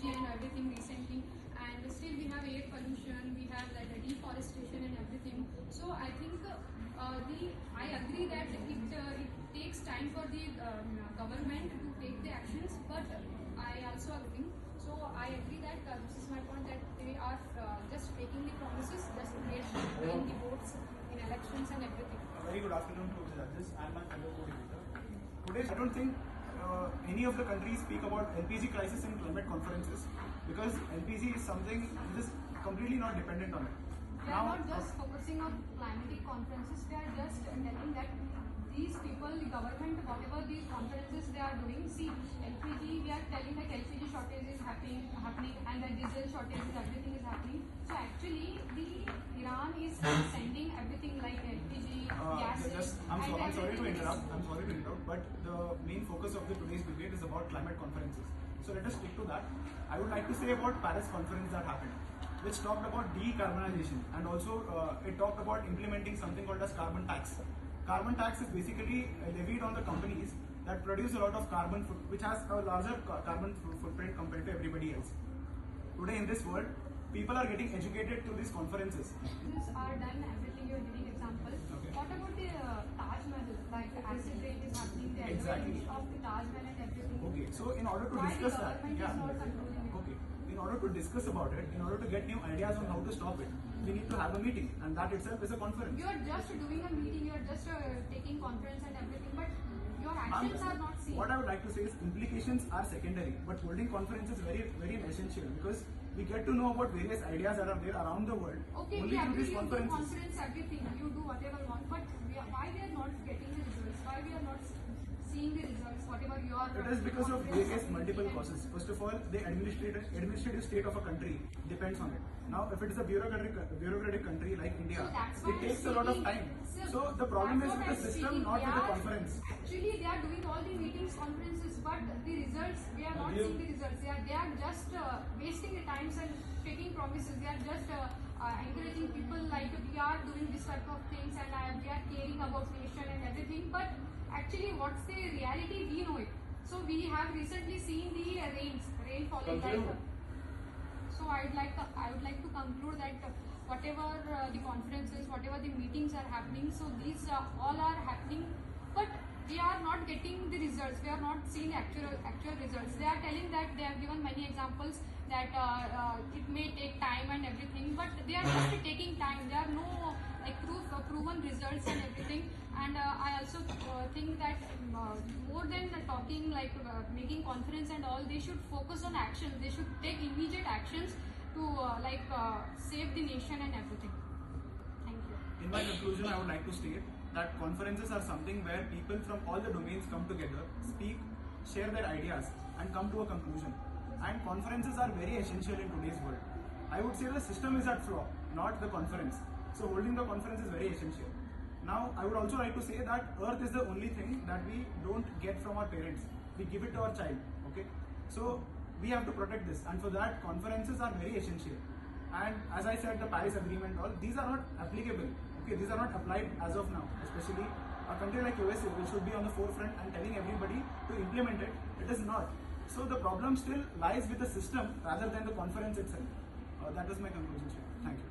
LPG and everything recently, and still we have air pollution, we have like deforestation and everything. So I think I agree that it takes time for the government to take the actions, but I also agree. So I agree that this is my point, that they are just making the promises just to win the votes in elections and everything. A very good afternoon to the judges and my fellow co-editor. Today, I don't think any of the countries speak about LPG crisis in climate conferences, because LPG is something which is completely not dependent on it. We are not just focusing on climatic conferences, we are just telling that these people, the government, whatever the conferences they are doing, see, LPG, we are telling that LPG shortage is happening and that diesel shortage is, everything is happening. So actually, Iran is sending everything like LPG, gases. I'm sorry to interrupt, but the main focus of today's debate is about climate conferences. So let us stick to that. I would like to say about Paris conference that happened, which talked about decarbonization, and also it talked about implementing something called as carbon tax. Carbon tax is basically levied on the companies that produce a lot of carbon, which has a larger carbon footprint compared to everybody else. Today in this world, people are getting educated through these conferences. These are done, everything you are giving example. Okay. What about the Taj Mahal, like the acid rain is happening, the exactly. of the Taj Mahal and everything. Okay, so in order to discuss that, in order to discuss about it, in order to get new ideas on how to stop it, we need to have a meeting, and that itself is a conference. You are just doing a meeting, you are just taking conference and everything, but your actions are not seen. What I would like to say is implications are secondary, but holding conference is very, very essential, because we get to know about various ideas that are there around the world. Okay, only through these conference, everything, you do whatever you want, but why we are not getting the results? Why we are not seeing the results, whatever you are... It is because of various multiple causes. First of all, the administrative state of a country depends on it. Now, if it is a bureaucratic country like India, so it takes a lot of time. So the problem is with the system, not with the conference. Actually, they are doing all the meetings, conferences, but the results, we are not seeing the results. They are just wasting the times and taking promises. They are just encouraging people like we are doing this type of things and we are caring about nation and everything, but actually what's the reality, we know it. So we have recently seen the rain falling like so I would like to conclude that whatever the conferences, whatever the meetings are happening, so these all are happening, but we are not getting the results. We are not seeing actual results. They are telling that they have given many examples that it may take time and everything, but they are just taking time. There are no like proven results and everything. And I also think that more than talking, like making conference and all, they should focus on action. They should take immediate actions to save the nation and everything. Thank you. In my conclusion, I would like to state that conferences are something where people from all the domains come together, speak, share their ideas, and come to a conclusion. And conferences are very essential in today's world. I would say the system is at flaw, not the conference. So holding the conference is very essential. Now, I would also like to say that Earth is the only thing that we don't get from our parents. We give it to our child. Okay, so we have to protect this, and for that, conferences are very essential. And as I said, the Paris Agreement, all these are not applicable. Okay, these are not applied as of now. Especially a country like USA, which should be on the forefront and telling everybody to implement it, it is not. So the problem still lies with the system rather than the conference itself. That was my conclusion. Thank you.